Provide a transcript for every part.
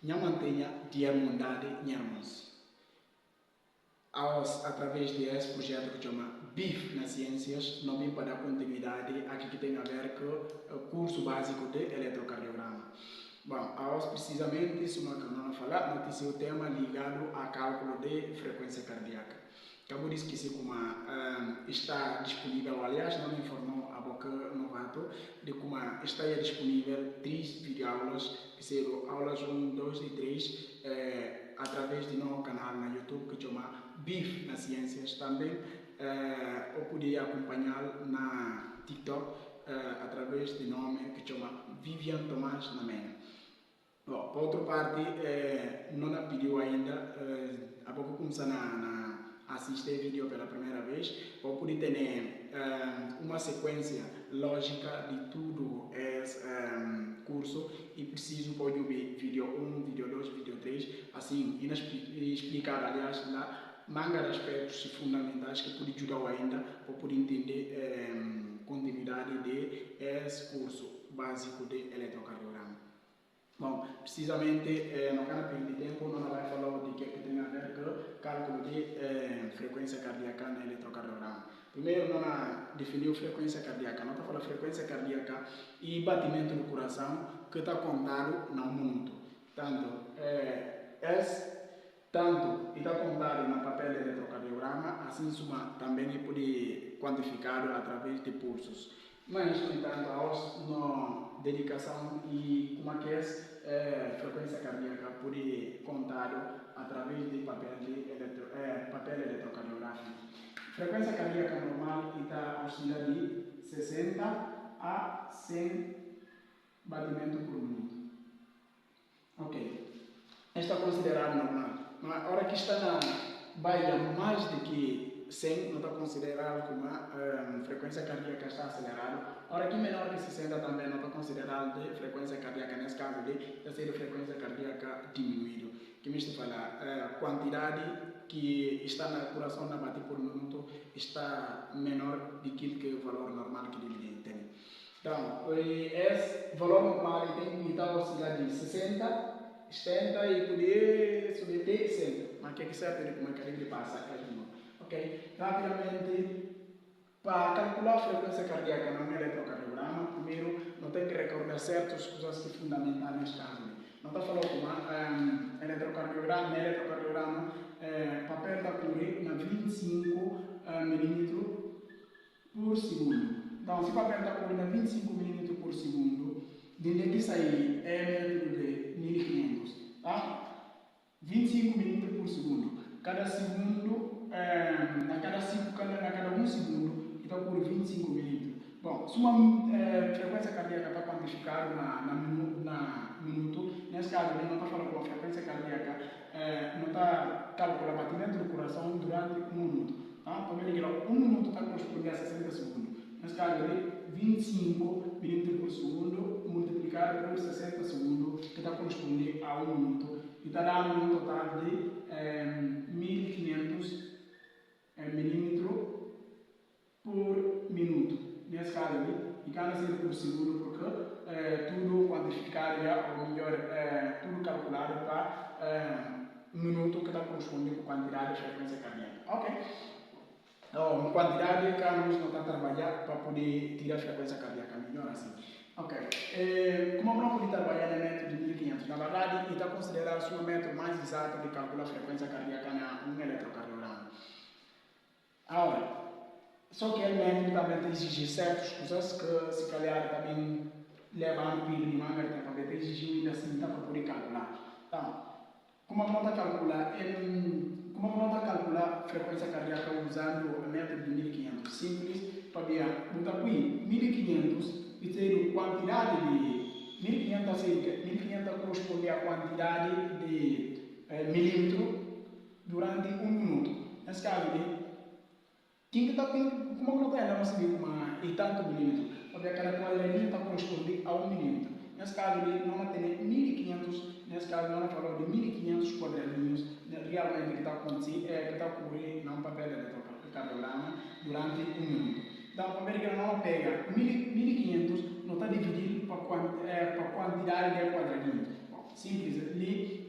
não mantenha diamondade nhamas. Através desse projeto que chama BIF nas ciências, não vim para dar continuidade aqui que tem a ver com o curso básico de eletrocardiograma. Bom, precisamente, isso não vamos falar, notícia o tema ligado a cálculo de frequência cardíaca. Acabo de esquecer como está disponível, aliás, não me informou a boca novato, de como está disponível 3 videoaulas, que serão aulas 1, 2 e 3, através de nosso canal na YouTube, que chama BIF nas ciências. Também eu podia acompanhar na TikTok, através de nome que chama Vivian Tomás Namena. Bom, por outra parte, não pediu ainda, há pouco começar a assistir vídeo pela primeira vez, ou poder ter uma sequência lógica de tudo esse curso e preciso pode ver vídeo 1, vídeo 2, vídeo 3, assim, e explicar, aliás, lá, manga de aspectos fundamentais que pode ajudar ainda para poder entender continuidade de esse curso básico de eletrocardiograma. Bom, precisamente, não quero perder tempo, não vai falar de que tem a ver com cálculo de frequência cardíaca no eletrocardiograma. Primeiro, não definiu frequência cardíaca, não está falando frequência cardíaca e batimento do coração que está contado no minuto. Tanto está contado no papel de eletrocardiograma, assim também pode quantificar através de pulsos. Mas, no entanto, na dedicação e como é que é frequência cardíaca pode contar através de papel eletrocardiográfico. Frequência cardíaca normal está oscila de 60 a 100 batimentos por minuto. Ok. Está considerado normal. Mas a hora que está na baia mais do que 100, não está considerado como a frequência cardíaca está acelerada. A hora que menor que 60 também não está considerado de frequência cardíaca, nesse caso de ser frequência cardíaca diminuído. Que me está falando, a quantidade que está na coração na bater por minuto está menor do que o valor normal que ele tem. Então, esse valor normal tem que estar oscilando de 60, 70 e poder subir até 100. Mas o que é certo como é que ele passa? Ok? Rapidamente, para calcular a frequência cardíaca no eletrocardiograma, primeiro, não tem que recordar certas coisas que são fundamentais neste caso. Não está falando como eletrocardiograma, papel está correr na 25 milímetros por segundo. Então, se o papel está correndo a 25 milímetros por segundo, desde que sair é método de 1500, tá? 25 milímetros por segundo. Cada segundo, a cada um segundo, está por 25 milímetros. Bom, se uma frequência cardíaca está quantificada na minuto, nesse caso, ele não está falando com a frequência cardíaca, não está calculando o batimento do coração durante um minuto. Tá? Então, ele um minuto está correspondendo a 60 segundos. Nesse caso, 25 milímetros por segundo multiplicado por 60 segundos, que está correspondendo a um minuto, e está dando um total de 1500 milímetros por minuto. Nesse caso, e cada ser por segundo, porque tudo quantificado, ou melhor, tudo calculado para minuto que está correspondendo com quantidade de frequência cardíaca. Ok? Então, quantidade que nós não está a trabalhar para poder tirar a frequência cardíaca, melhor assim. Ok. Como não pode trabalhar no método de 1500, na verdade, ele está considerado o método mais exato de calcular a frequência cardíaca no eletrocardiograma. Agora, só que o método também exige certas coisas que, se calhar, também levam a pílula de manga, também exige ainda assim para poder calcular. Então, como não está calcular a frequência cardíaca usando o método de 1500? Simples, para ver, botar aqui 1500 e ter quantidade de 1500 corresponde à quantidade de milímetro durante um minuto. Nesse caso, como não tem, não se e tanto milímetro, porque cada quadradinho está correspondendo a 1 milímetro. Nesse caso, não tem 1500, nesse caso, não falou de 1500 quadradinhos, realmente que está acontecendo, que está ocorrendo num papel eletrocardiograma durante um minuto. Então, a primeira não pega 1500, não está dividido para quantidade de quadradinhos. Bom, simples, ali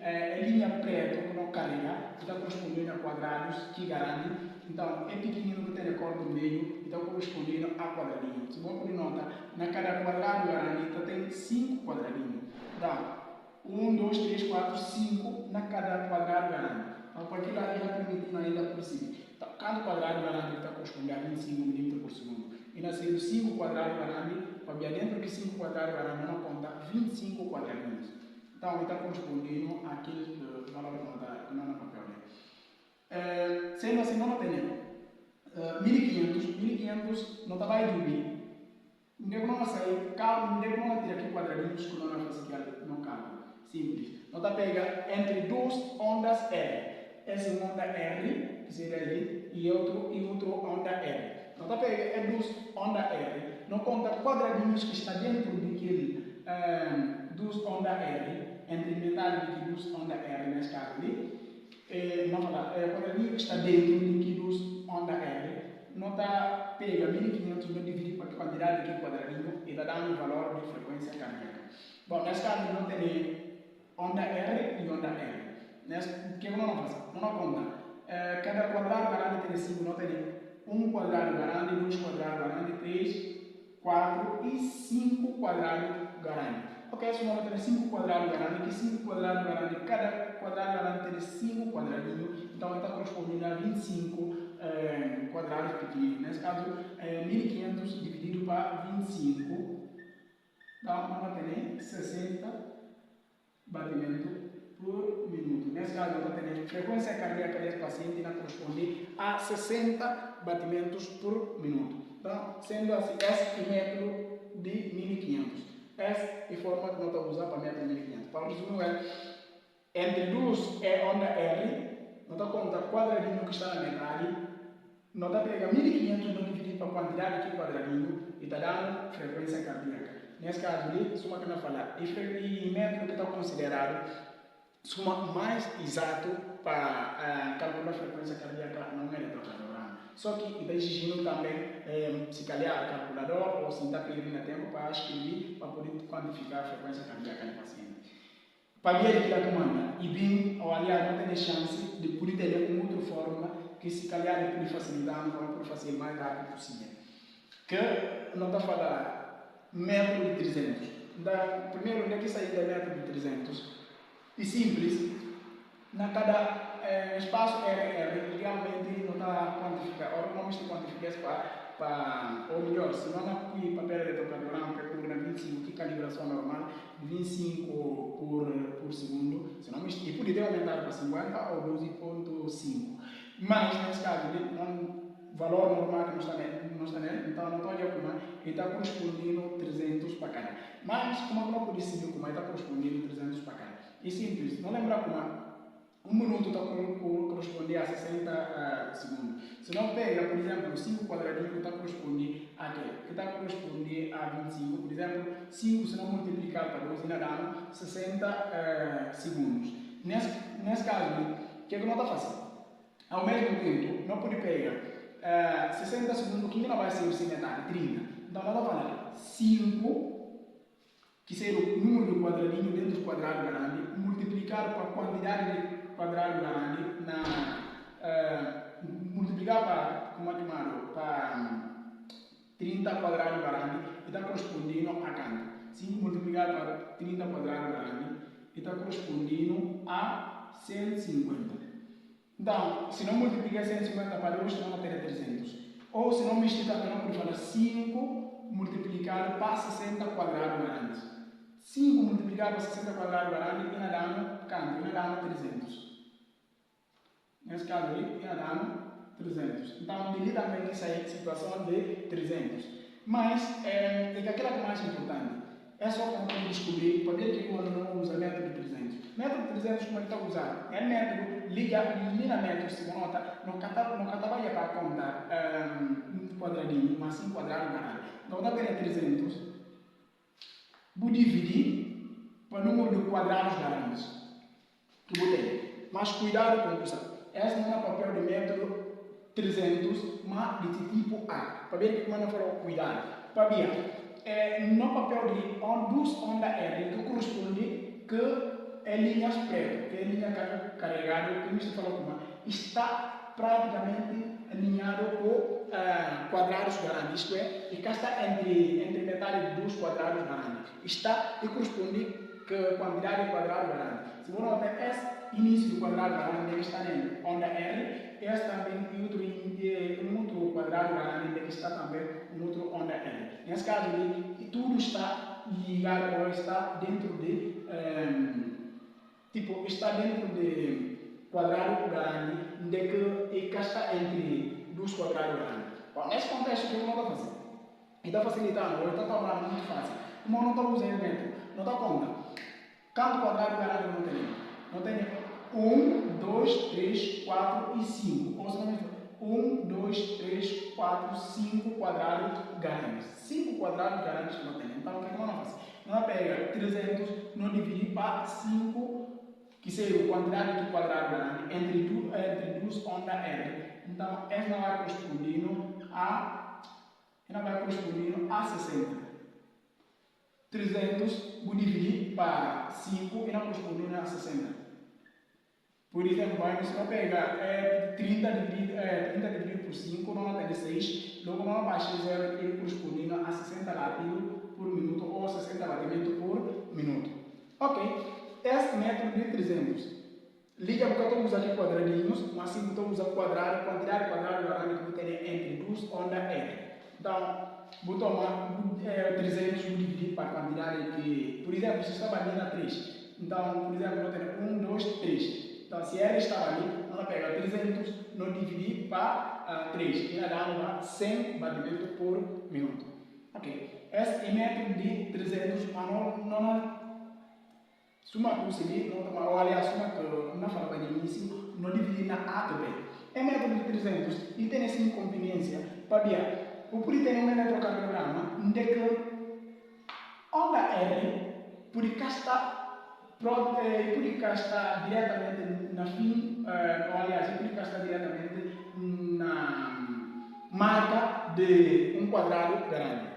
metro que não carrega, está correspondendo a quadrados que garante. Então, é pequenino que tem a cor do meio, está correspondendo a quadradinho. Se você nota, na cada quadrado garante, tem 5 quadradinhos. Então, 1, 2, 3, 4, 5 na cada quadrado garante. Então, para aquilo ali já permitindo ainda por cima. Então, cada quadrado garante está correspondendo a 25 milímetros por segundo. E nascendo 5 quadrados garante, para ver dentro de 5 quadrados garante, não conta 25 quadradinhos. Então, ele está correspondendo àquele valor que não é papel. Sendo assim, não tem 1500 não está vai dormir. Onde é que não vai sair? Onde é que não vai tirar aqui quadradinhos que não vai fazer aqui no cálculo? Simples. Não está pega entre duas ondas R. Essa onda R, que seria ali, e outro onda R. Não está pega é duas ondas R. Não conta quadradinhos que está dentro daquele duas ondas R, entre metade de duas ondas R nesse caso ali. Não falar, quadradinho que está dentro de duas ondas R. Não está pega 1500, não divide para a quantidade de quadradinho e está dando o valor de frequência cardíaca. Bom, nesse caso não tem onda R e onda R. O que não faz? Não conta. Cada quadrado garante tem 5, não tem 1 quadrado garante, 2 quadrados garante, 3, 4 e 5 quadrados garante. Ok, esse número tem 5 quadrados garante, que 5 quadrados garante, cada quadrado garante tem 5 quadradinhos, então está correspondendo a 25 quadrados pequenos. Nesse caso, 1500 dividido para 25, então vamos ter 60 batimentos por minuto. Nesse caso, vamos ter frequência cardíaca desse paciente não corresponde a 60 batimentos por minuto. Então, sendo assim, esse é o método de 1500. Essa é a forma que nós vamos usar para método de 1500. Para resumir, entre duas é onda R, nós vamos contar quadradinho que está na metade, nós vamos pegar 1500 não dividir para a quantidade de quadradinho e está dando frequência cardíaca. Nesse caso ali, suma que nós falar, e método que está considerado suma mais exato para calcular a frequência cardíaca não é eletrocardiograma. Só que está exigindo também, se calhar, calculador ou se está perdendo tempo para escrever, para poder quantificar a frequência cardíaca do paciente. Para ver aquilo que manda, e bem, ou aliás, não tem chance de poder ter uma outra forma que se calhar ele pode facilitar, para poder fazer o mais rápido possível. Que não está falando método de 300. Primeiro, onde é que sair do método de 300? E simples, na cada espaço RR, realmente não está quantificado, ou não está quantificado ou melhor, se não há papel eletrocardiograma que cura 25, que calibração normal, 25 por segundo, se não e poderia aumentar para 50 ou 12,5. Mas, nesse caso, o valor normal que não está nele, então não estou a como ele está correspondendo 300 para cada. Mas, como não pode decidir como ele está correspondendo 300 para cada? É simples, não lembra como 1 minuto está correspondendo a 60 segundos. Se não pega, por exemplo, 5 quadradinhos que está correspondendo a quê? Que está correspondendo a 25, por exemplo, 5 se não multiplicar para 12, ainda dá 60 segundos. Nesse caso, o que é que não está fazendo? Ao mesmo tempo, não pode pegar 60 segundos, que não vai ser o metade, 30. Então, nós vamos falar 5, que seria o número de quadradinho dentro do quadrado grande, multiplicar para a quantidade de quadrado grande, multiplicar para, como é chamado, para 30 quadrado grande, e está correspondendo a quanto? 5 multiplicar para 30 quadrado grande, e está correspondendo a 150. Então, se não multiplicar 150 para 2, não vai ter 300. Ou se não misturar, não pode falar 5 multiplicado para 60 quadrado grande. 5 multiplicado por 60 quadrado grande, ainda dá quanto? Ainda dá 300. Nesse caso aí, ainda dá 300. Então, delita também que sair situação de 300. Mas, é que aquela que é mais importante. É só para descobrir por que o aluno não usa método de 300. Método de 300, como ele está usando? É método, liga método, se nota, não vai para contar um quadradinho, mas 5 quadrados grande. Então, dá para 300. Vou dividir para o número de quadrados grandes que vou ter. Mas cuidado com isso. Esse não é papel de método 300, mas de tipo A. Para ver como não for cuidado. Para ver, no papel de duas onda R, que corresponde que é linhas pretas, que é linha carregada, como você falou, como está praticamente alinhado com quadrados grandes, isto é, e cá está entre metade dos quadrados grandes. Está e corresponde com a quantidade de quadrado grande. Se você notar, esse início do quadrado grande deve estar em onda R, esse também um outro quadrado grande deve estar também um outro onda R. Nesse caso, tudo está ligado ou está dentro de está dentro de quadrado grande, de que está entre dois quadrados grandes. Bom, nesse contexto, o que eu não estou fazendo? Está facilitando, ou está tornando muito fácil. Como eu não estou usando método, não está conta. Quanto quadrado grande não tem? Não tem 1, 2, 3, 4 e 5. Ou seja, 1, 2, 3, 4, 5 quadrados grandes. 5 quadrados grandes que não tem. Então, o que nós vamos fazer? Nós pega 300, nós dividimos para 5, que seria a quantidade de quadrado grande, entre duas ondas R. Então, essa não vai correspondendo a 60. 300 vou dividir para 5 e não correspondendo a 60. Por exemplo, vamos pegar 30 dividido por 5, não tem 6. Logo, nós baixamos ele correspondendo a 60 latidos por minuto ou 60 batimentos por minuto. Ok. Esse método de 300. Liga porque eu estou usando aqui quadradinhos, mas assim estou usando quadrado, quantidade de quadrado grande que eu tenho entre duas ondas R. Então, vou tomar 300 e dividir para a quantidade que, por exemplo, se estava ali na 3. Então, por exemplo, eu tenho 1, 2, 3. Então, se R estava ali, nós pegamos 300, nós dividimos para 3. E nós damos 100 batimentos por minuto. Ok. Esse é o método de 300, mas não suma possível, ou aliás, suma que não fala de início, não dividir na A também. É método de 300 e tem essa inconveniência. Para ver, o por ter um eletrocardiograma, onde que onda R, por cá está diretamente na fim, ou aliás, por cá está diretamente na marca de um quadrado grande.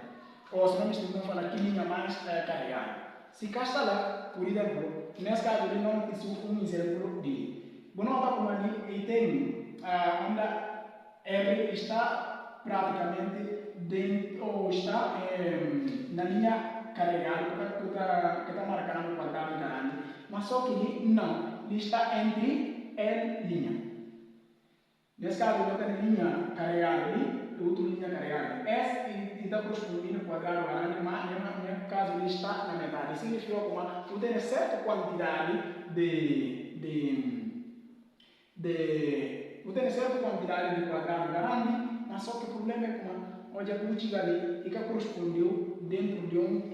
Ou se não me estou falando que linha mais carregada. Se cá está lá, por exemplo, nesse caso ele não existe um exemplo de. Bom, não está como ali e tem onda R está praticamente dentro, ou está na linha carregada que está marcando o quadrado grande, mas só que ele não, ele está entre L linha. Nesse caso, ele tem linha carregada ali, outra linha carregada. S está correspondendo ao quadrado grande, mas no caso ele está na metade. Isso significa que eu tenho certa quantidade eu tenho certa quantidade de quadrado grande, mas só que o problema é que hoje a política ali fica correspondeu dentro de um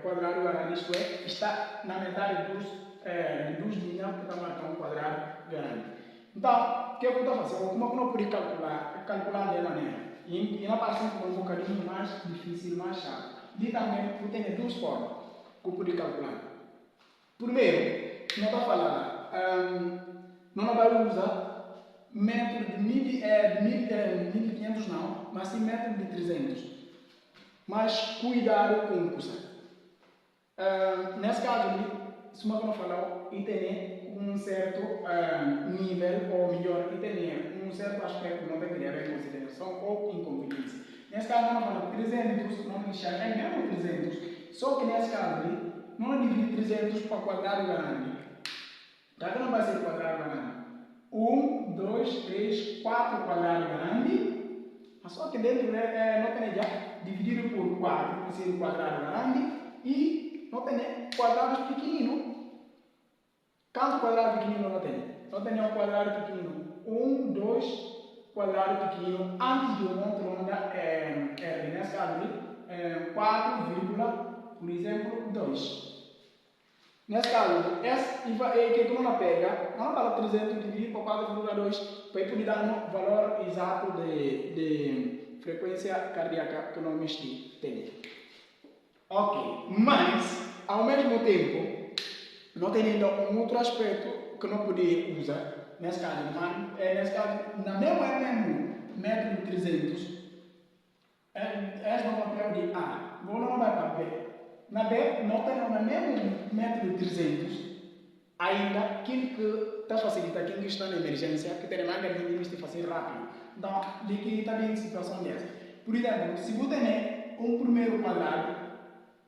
quadrado grande, isto é, está na metade dos linhas que está marcando um quadrado grande. Então, o que eu estou fazendo? Como eu não posso calcular de maneira? E na parte um bocadinho mais difícil, mais chato. E também eu tenho duas formas que eu posso calcular. Primeiro, não está falando, não vai usar método de 1500 não, mas sim método de 300. Mas cuidado com o curso. Nesse caso, se eu falar, e tem um certo nível, ou melhor, e tem um certo aspecto que não tem que levar em consideração ou inconveniência. Nesse caso, não fala 300, não deixar é mesmo 300, só que nesse caso, não divide 300 para quadrado grande. Cada não vai ser quadrado grande. 1, 2, 3, 4 quadrado grande, mas só que dentro não tem já dividido por 4, que seria quadrado grande, e não tem quadrados pequeninos. Quantos quadrados pequeninos não tem? Não tem um quadrado pequenino. 1, 2 quadrados pequeninos antes de um outro onda R. Nesse caso, 4, por exemplo, 2. Nesse caso, esse que tu não pega, não fala 300 dividido por 4,2 para poder dar um valor exato de frequência cardíaca que nós temos. Ok, mas ao mesmo tempo, não tem ainda um outro aspecto que não podia usar. Nesse caso, na mesmo método de 300, é no papel de A, não vai para B. Na B, não tem no mesmo método de 300, ainda aquilo que está facilitando aquilo que está na emergência, que tem mais de fazer rápido. Então, de que está bem em situação dessa. Por exemplo, se você tem um primeiro quadrado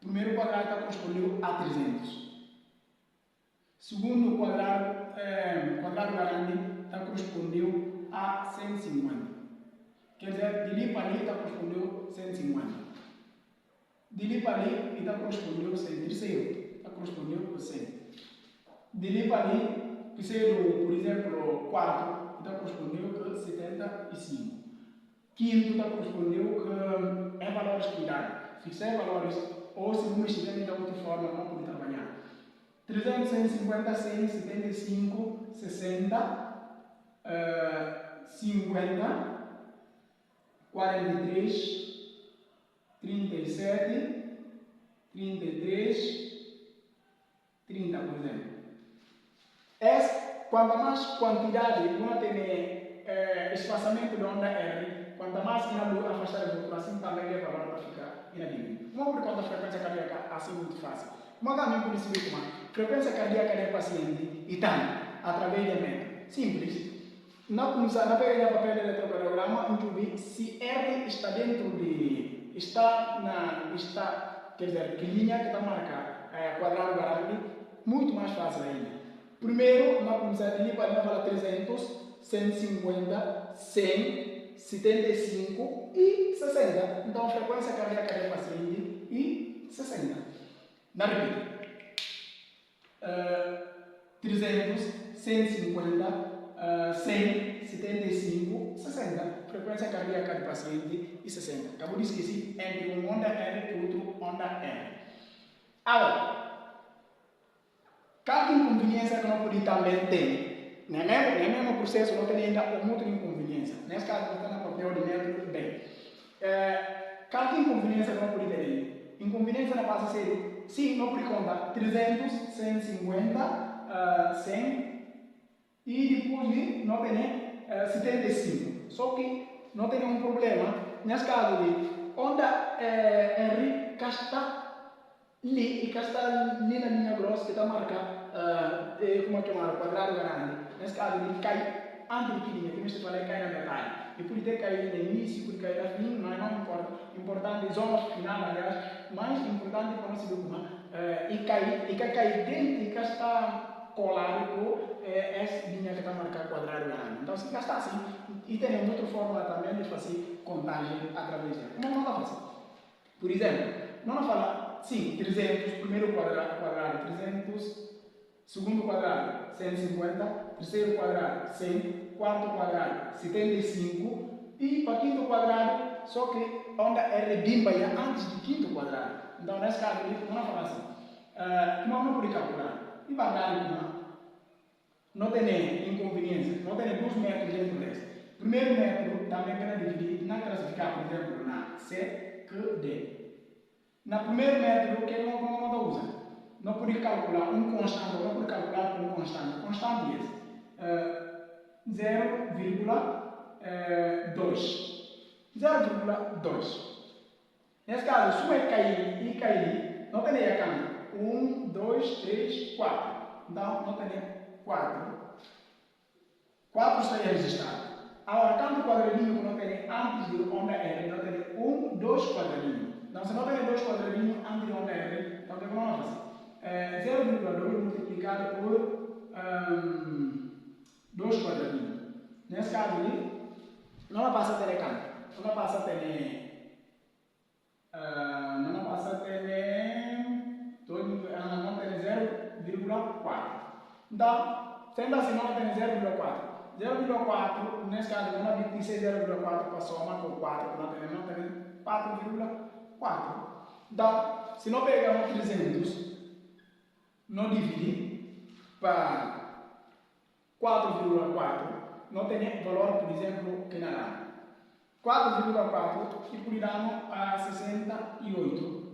está correspondido a 300. Segundo quadrado grande está correspondido a 150. Quer dizer, de ali para ali está correspondido a 150. De ali para ali está correspondido a 100. Terceiro está correspondido a 100. De ali para ali, por exemplo, 4 está correspondido a 75. Quinto está correspondido a valores cuidados. Fixar valores, ou se não estiver de outra forma, não pode trabalhar. 300, 150, 100, 75, 60, 50, 43, 37, 33, 30, por exemplo. Quanto mais quantidade não tem espaçamento de onda R, quanto mais afastar do outro, assim também é valor para ficar inadimplente. Não por conta da frequência cardíaca, assim muito fácil. Mas também por isso como frequência cardíaca do paciente e também através da método. Simples. Na pegar o papel do eletrocardiograma, a gente vê se R está dentro de. Quer dizer, que linha que está marcada, quadrado grande, muito mais fácil ainda. Primeiro, nós começamos ali para falar 300, 150, 100, 75 e 60. Então, a frequência cardíaca do paciente e 60. Na repita. 300, 150, 100, 75, 60. Frequência cardíaca do paciente e 60. Acabou de esquecer entre um onda R e outro onda R. Agora, cada inconveniência que nós podemos também ter, no mesmo processo, não tem ainda uma outra inconveniência. Nesse caso, não está na papel de método, bem. Cada inconveniência que nós podemos ter, inconveniência não passa a ser, sim, não por conta, 300, 150, 100, e depois não tem 75. Só que não tem nenhum problema, nesse caso de onda R, cá está ali, e cá está ali na linha grossa que está marcada, como é que chama, quadrado grande. Nesse caso, ele cai antes de que linha, que você falei, cai na metade. E pode ter caído no início, pode cair no fim, mas não importa. Importante, zona final, aliás, mais importante para nós saber e cair dentro, e cá está colado com essa linha que está marcada quadrado grande. Então, se cá está assim, e tem outra forma também de fazer contagem através dela. Como não está fácil? Por exemplo, não fala, sim, 300, primeiro quadrado 300, segundo quadrado 150, terceiro quadrado 100, quarto quadrado 75 e para quinto quadrado, só que onda R bimba antes do quinto quadrado. Então, nesse caso, não fala assim. Como não pode calcular? E vai dar não tem inconveniência, não tem dois métodos dentro desse. Primeiro método também quer dividir, não classificar, por exemplo, na C, Q, D. Na primeiro método, que não usa? Não pode calcular um constante, não pode calcular um constante. Constante é 0,2. 0,2. Nesse caso, se é cair e cair, não tem a câmera. 1, 2, 3, 4. Então, não tem 4. 4 está registrado. Agora, tanto quadradinho que não tem antes de onda R, não tem 1, 2 quadradinhos. Então, se não tem 2 quadradinhos antes de onda R, então o que vamos fazer? 0,2 multiplicado por 2 quadradinhos. Nesse caso ali, não passa a ter canto. Não passa a ter. Não passa a ter. Não tem 0,4. Então, sendo assim, não tem 0,4. 0,4, nesse caso, não tem 26,04 para somar com 4, não tem 4,4. Então, se não pegamos 300, não divide para 4,4, não tem valor, por exemplo, que nada. 4,4 equilibramos a 68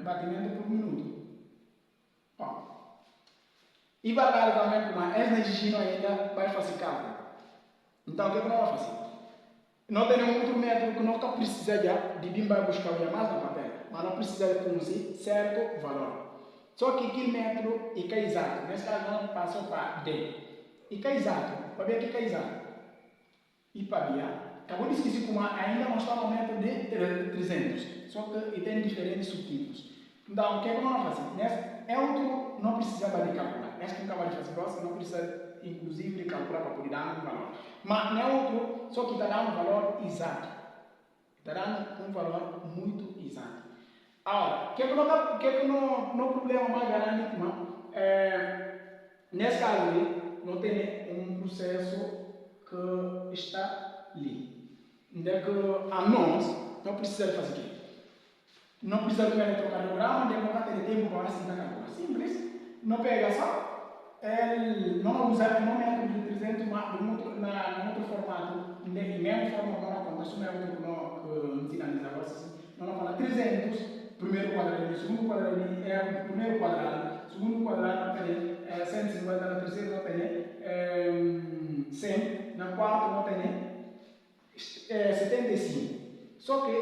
batimentos por minuto. Bom. E vai dar também como essa energia ainda vai fazer cálculo. Então, o que nós vamos fazer? Não tem nenhum outro método que não precisa de bimba buscar mais no papel, mas não precisa de conduzir certo valor. Só que aquele metro e que é exato. Nesse caso, não passou para D. E que é exato. Para ver que é exato. E para ver, acabou de esquecer como ainda não está no metro de 300. Só que tem diferentes subtipos. Então, o que é que nós fazemos? Nesse outro não precisava de calcular. Esse que acaba de fazer você não precisa, inclusive, de calcular para poder dar um valor. Mas no outro, só que está dando um valor exato. Está dando um valor muito exato. Agora, o que é que no problema mais grande, nesse caso ali, não tem um processo que está ali. Onde é que a nós não precisa fazer o quê? Não precisa de um eletrocardiograma, onde é que não ter tempo para assim calcular. Simples. Não pega só, não usa o método de 300, mas no outro formato, mesmo forma não conta, se o método que sinaliza agora, não fala 300. Primeiro quadradinho, segundo quadradinho é o primeiro quadrado, segundo quadrado tem 150, na terceira não tem 100, na quarta não tem 75. Só que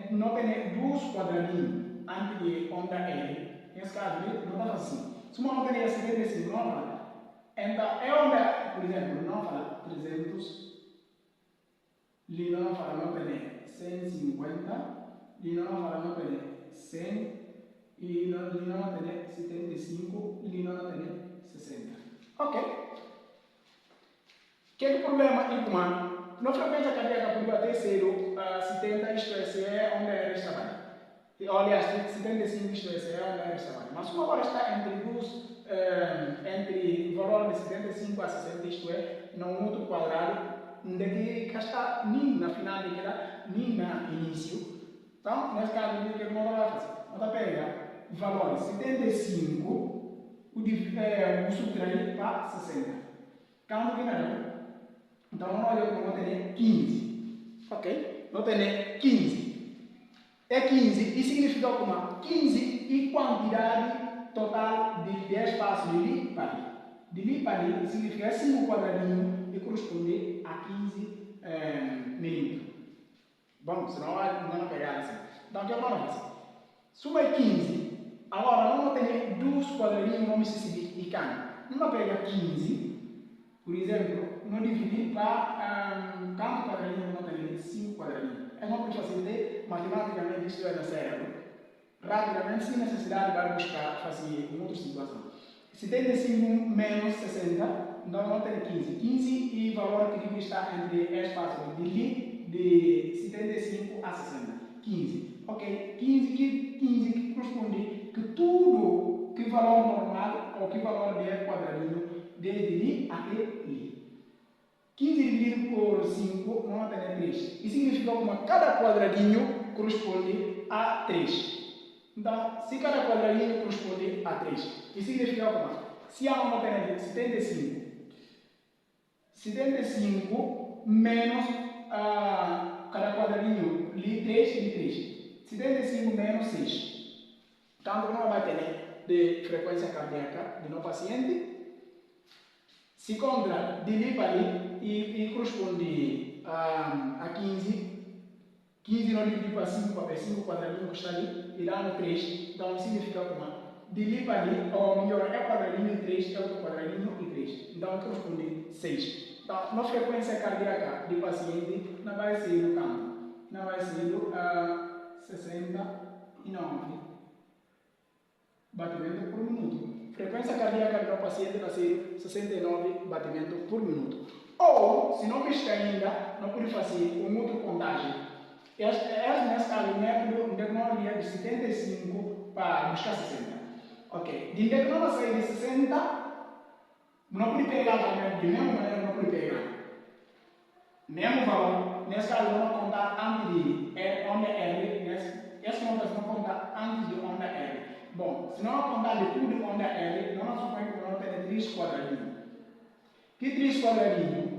não tem dois quadradinhos antes de onda L. Nesse caso, não está assim. Se uma onda é 75, não fala. Então, é onda, por exemplo, não fala 300, ali não fala, não tem 150, ali não fala, não tem 100 e não tem 75 e não tem 60. Ok? Que é o problema humano? Na frequência cardíaca por bater 70, isto é, se é onde ela está bem. Aliás, 75, isto é, se é onde ela está bem. Mas como agora está entre o valor de 75 a 60, isto é, num outro quadrado, onde está nem na final daquela, nem no início. Então, nesse caso, o que não vai fazer? Nós pega o valor de 75, o subtrair para 60. Calma que não. Então, nós vamos ter 15. Ok? Nós temos 15. É 15 e significa como? 15 e quantidade total de espaço de li para li. De li para li significa 5 quadradinhos e corresponde a 15 milímetros. Bom, senão não pegar assim. Então, o que vamos fazer? Suma 15. Agora, vamos ter dois quadradinhos, vamos se e cá. Vamos pegar 15, por exemplo, não dividir para quanto quadradinho vamos ter? 5 quadradinhos. É uma coisa fazer matematicamente, isso é no cérebro. Rapidamente, sem necessidade de buscar, fazer uma outra situação. 75 menos 60, então vamos ter 15. 15 e o valor que está entre espaço de li de 75 a 60. 15. Ok? 15 que corresponde que tudo que valor normal ou que valor de quadradinho desde li até li. 15 dividido por 5 não tem 3. Isso significa que cada quadradinho corresponde a 3. Então, se cada quadradinho corresponde a 3, isso significa que se há uma matéria de 75 menos cada quadradinho li 3 e 3. 75 menos 6. Então, não vai ter de frequência cardíaca do nosso paciente. Se conta de li para li e corresponde a 15. 15 não dividido para 5, para 5 quadradinhos que está ali, e dá no 3. Então, significa como? De li para li, ou melhor, é quadradinho e 3, é outro quadradinho e 3. Então, corresponde 6. Então, na frequência cardíaca do paciente, não vai ser no campo. Não vai ser 69 batimentos por minuto. Frequência cardíaca do paciente vai ser 69 batimentos por minuto. Ou, se não precisa ainda, não pode fazer um outro contagem. Nesse caso, o método de de 75 para buscar 60. Ok. De que não vai sair de 60, não pode pegar também, de mesma maneira, não pode pegar. Mesmo valor, nesse caso, vamos contar antes de onda R. Essa conta não conta antes de onda R. Bom, se não contar de tudo de onda R, não supõe que não tem 3 quadradinhos. Que 3 quadradinhos?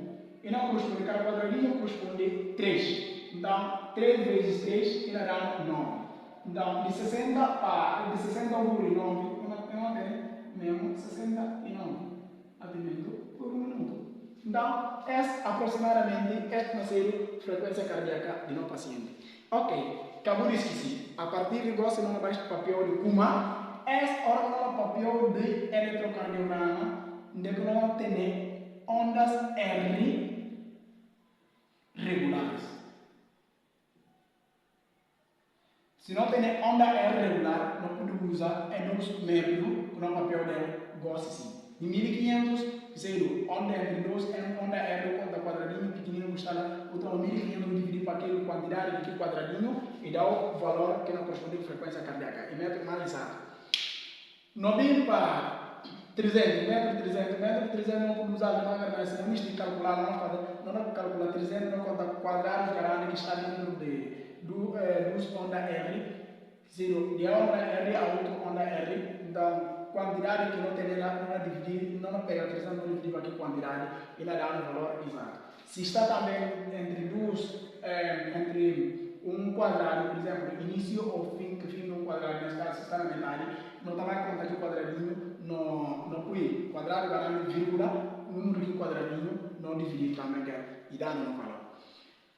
E não corresponde, cada quadradinho corresponde 3. Então, 3 vezes 3 ainda dá 9. Então, de 60 para 9, não tem mesmo 69 batimentos por minuto. Então, aproximadamente, vai ser a frequência cardíaca do nosso paciente. Ok, acabou de esquecer. A partir de agora, você não vai para papel de Kuma. esse órgão papel de eletrocardiograma, onde nós temos ondas R regulares. Se não tem onda R regular, não podemos usar o método com o papel de Gauss. Em 1500, zero, onda entre 2 é onda R conta quadradinho, pequenino, está lá, então 1500 dividido para aquela quantidade de quadradinho e dá o valor que não corresponde à frequência cardíaca, e método mais exato. Não vem para 300, método 300 não podemos usar a mesma coisa, não estou calcular, não calcular 300, não conta quadrados grandes que está dentro dos onda R, zero, de onda R a outra onda R, então quantidade que não tem lá, não dividir, não pega 300, não dividir aqui quantidade, e não dá um valor exato. Se está também entre um quadrado, por exemplo, início ou fim de um quadrado, nesse caso, se está na metade, não está mais conta aqui o quadradinho, não põe quadrado, grande, vírgula, número de quadradinho, não dividir também, e dá no valor.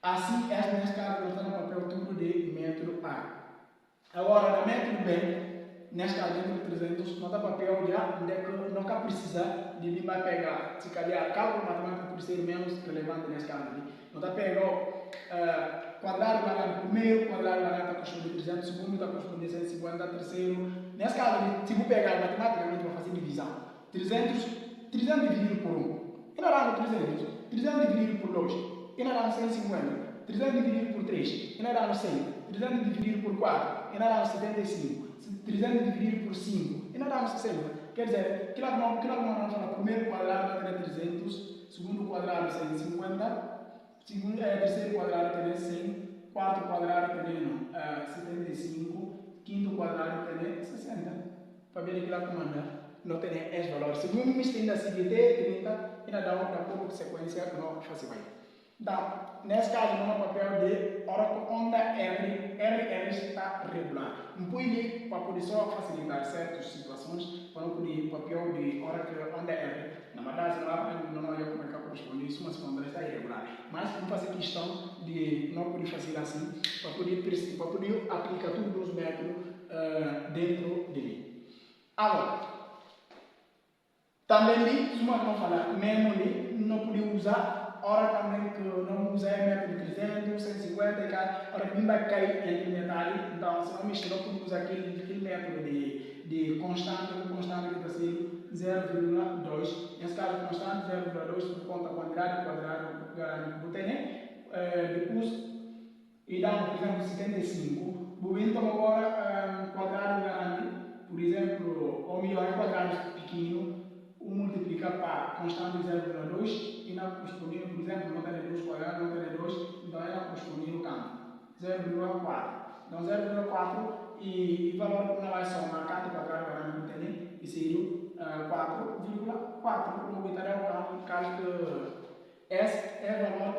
Assim, nesse caso, nós estamos no papel tudo de método A. Agora, no método B, neste caso, dentro de 300, não dá papel já, onde não precisa de vir mais pegar, se calhar, cálculo matemático por ser menos relevante nesse caso. Não dá pegar quadrado lá no primeiro, quadrado lá está correspondendo a 300, segundo está correspondendo a 150, terceiro. Nesse caso, se eu pegar matematicamente, vai fazer divisão. 300 dividido por 1. E não dá no 300 dividido por 2. E não dá no 150. 300 dividido por 3. E não dá no 100. 300 dividido por 4. E não dá no 75. 300 dividido por 5. E não dá no 60. Quer dizer, que nós vamos falar, primeiro quadrado vai ter 300, segundo quadrado 150, terceiro quadrado tem 100, quarto quadrado tem 75, quinto quadrado tem 60. Para ver que lá comanda, não tem esse valor. Segundo o mistério da CVT, 30, e não dá uma pouco de sequência que não faz bem. Então, nesse caso, não é papel de onda R está regular. Não pode, para poder só facilitar certas situações, para não poder papel de onda R. Na verdade, não é como é que eu corresponde isso, mas quando está irregular. Mas vamos fazer questão de não poder fazer assim, para poder aplicar todos os métodos dentro dele. Agora, também, se nós não falar mesmo ali, não podemos usar. Ora também que não usei método 300, 150, ora que vai cair entre metade, então se não mexer, não podemos usar aquele método de constante que está sendo 0,2. Nesse caso, constante 0,2 por conta quadrado, depois, e dá, por exemplo, 75. Então agora, quadrado grande, por exemplo, ou melhor, quadrado pequeno, multiplica para constante 0,2 e não correspondendo, por exemplo, nota de 2 quadrado, nota de 2, então ela correspondendo no campo 0,4. Então 0,4 e valor que não vai somar, cada quadrado não tem, e seria 4,4. Vou botar o campo, caso que esse é o valor,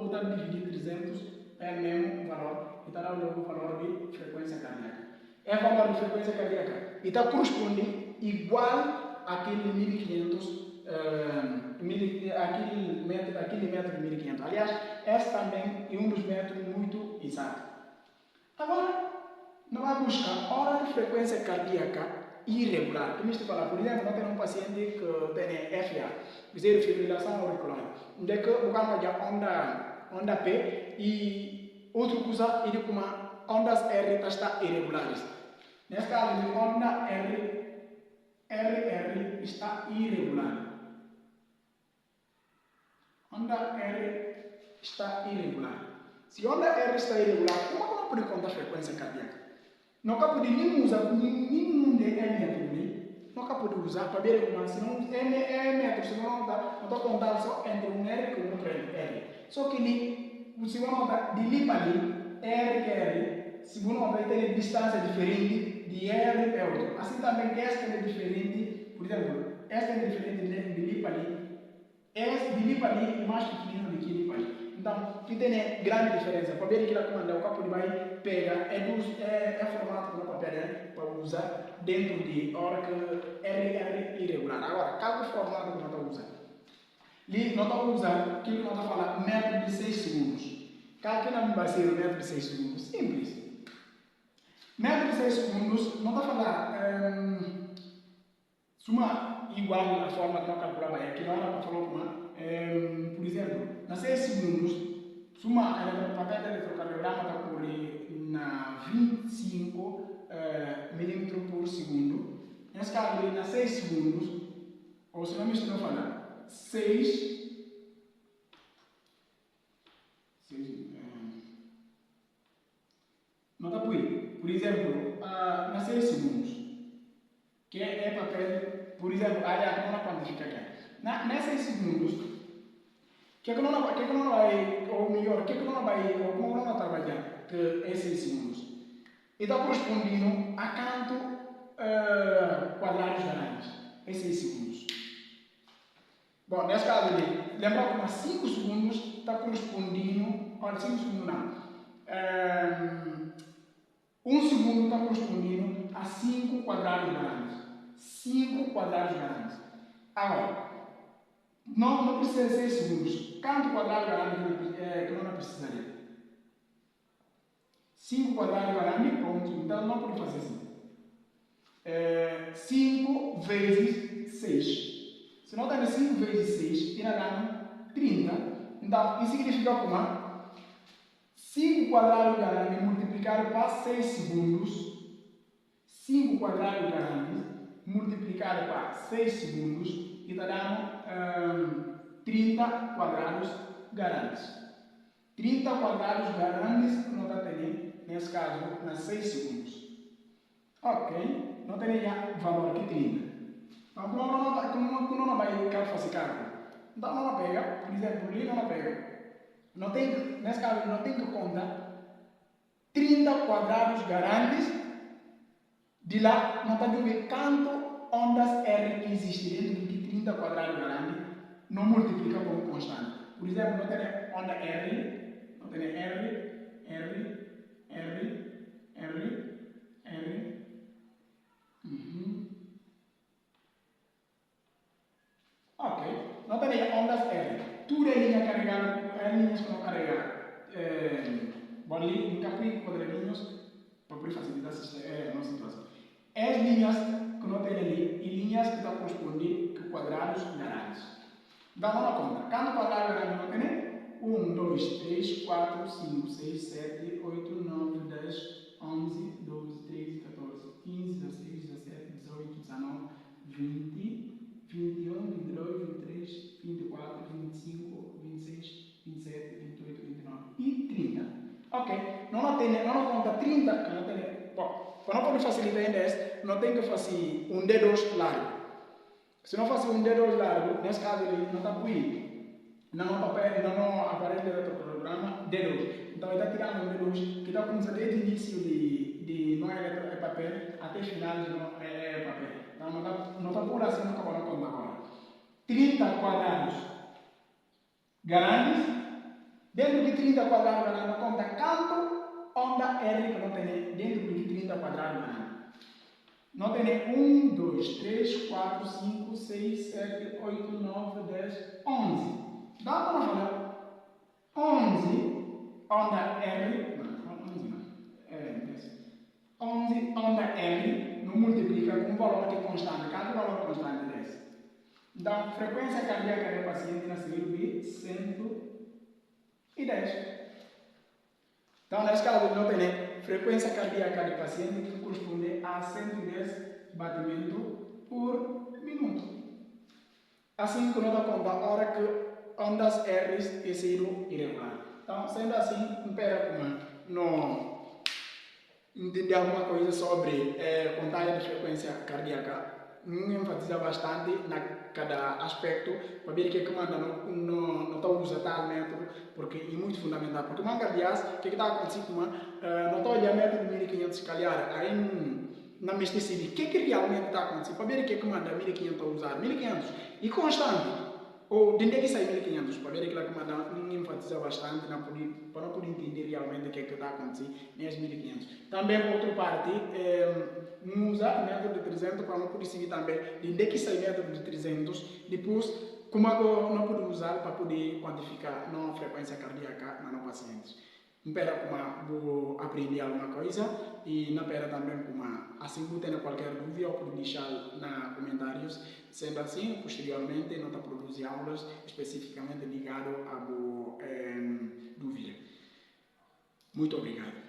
o dano dividido 300 é o mesmo valor, então dá o valor de frequência cardíaca. É o valor de frequência cardíaca e está correspondendo igual aquele 1500, aquele método de 1500. Aliás, esse também é um dos métodos muito exato. Agora, não vai buscar hora de frequência cardíaca irregular. Como estou falando, por exemplo, nós temos um paciente que tem FA, fibrilação auricular, onde que o campo de onda P e outra coisa, ele como ondas R está irregulares. Nesse caso, de onda R está irregular. Onda R está irregular. Se onda R está irregular, como não pode contar a frequência cardíaca? Não pode nem usar nenhum de método. Não pode usar para ver como se não é método, se não está contando só entre um R e outro R. Só que se você notar de ali para ali, R que R, se você vai ter distância diferente de R para outro. Assim também esta é diferente, por exemplo, esta é diferente de ali para ali. Esta de ali para ali é mais pequeno do que ali para ali. Então, aqui tem grande diferença. Para ver que ela comanda, o capo de vai pega, é formato do papel para usar dentro de hora que R irregular. Agora, qual é o formato que nós estamos usando? Ali nós estamos usando aquilo que nós estamos falando, método de 6 segundos. Qual que não vai ser o método de 6 segundos? Simples. Menos de 6 segundos, não está a falar, suma igual a forma que eu calculava aqui, não era para falar uma, por exemplo, na 6 segundos, suma a patente do eletrocardiograma está correr na 25 milímetros por segundo. Nesse caso, na 6 segundos, ou se não me estou a falar, 6 não está por exemplo, na 6 segundos, que é papel, por exemplo, a que não quantifica aqui. Nesses 6 segundos, que não vai, ou melhor, que não vai, ou como não vai trabalhar, que é 6 segundos. E está correspondendo a quanto quadrados grandes, é 6 segundos. Bom, nesse caso ali, lembra que 5 segundos está correspondendo, olha, 5 segundos não. 1 segundo está correspondendo a 5 quadrados grandes. 5 quadrados grandes. Agora, não precisa de 6 segundos. Quanto quadrado grande que não precisaria? 5 quadrados grandes, pronto. Então não pode fazer assim. 5 vezes 6. Se não tem 5 vezes 6, irá dar 30. Então, isso significa como? 5 quadrados grandes multiplicado por 6 segundos. 5 quadrados grandes multiplicado por 6 segundos e está dando 30 quadrados grandes. 30 quadrados grandes não está tendo, nesse caso, nas 6 segundos. Ok? Não tem valor aqui 30. Então, como não vai fazer cálculo? Então, não pega, por exemplo, ali não pega. Não tem, nesse caso, não tem que contar 30 quadrados grandes. De lá, não está dizendo quanto ondas R que existe dentro de 30 quadrados grandes, não multiplica por constante. Por exemplo, não tem onda R, não tem R. Ok, não tem ondas R. Tudo é linha carregada, é linhas que não carregam. Ali, nunca fui quadradinhos, para poder facilitar a nossa situação. As linhas que não tem ali, e linhas que estão correspondendo com quadrados grandes. Dá uma conta. Quanto quadrado grande não tem? 1, 2, 3, 4, 5, 6, 7, 8, 9, 10, 11, 12, 13, 14, 15, 16, 17, 18, 19, 20, 21, 22, 23, 24, 25, 26, 27, 28, 29 e 30. Ok, não conta 30, que não tem. Bom, para não poder facilitar ainda isso, não tem que fazer um dedo largo. Se não fazer um dedo largo, nesse caso ele não está por não aparelho eletrocardiograma dedos. Então ele está tirando um dedos que está começando desde o início de não é papel até o final de não é papel. Então não está por assim, não acabou na conta agora. 30 quadrados grandes. Dentro de 30 quadrados grandes, não conta quanto onda R que não tem dentro de 30 quadrados grandes. Não tem 1, 2, 3, 4, 5, 6, 7, 8, 9, 10, 11. Dá para falar 11 onda R, não, 11 não, 11 onda R não multiplica com um valor que é constante. Cada valor constante é esse. Então, frequência cardíaca do paciente nasceu de 110. Então, nesse caso, não tem frequência cardíaca do paciente que corresponde a 110 batimentos por minuto. Assim que não dá conta a hora que ondas R é sido irregular. Então, sendo assim, espera como não entender alguma coisa sobre contagem de frequência cardíaca. Não enfatiza bastante na cada aspecto para ver que comanda não está usando tal método porque é muito fundamental. Porque uma cardias, o que está acontecendo não está olhando o método de 1500 calhar aí na mesticide, o que realmente está acontecendo para ver que comanda 1500 usar 1500 e constante. Ou de onde é que sai 1500? Para ver aquilo que não enfatiza bastante para não poder entender realmente o que está acontecendo nesses 1500. Também, por outra parte, não usa o método de 300 para não poder seguir também de onde é que sai o método de 300. Depois, como agora não pode usar para poder quantificar a frequência cardíaca nos pacientes. não pera como vou aprender alguma coisa e não pera também como assim que tem qualquer dúvida ou pode deixar nos comentários. Sendo assim, posteriormente nós produzir aulas especificamente ligadas a dúvida. Muito obrigado.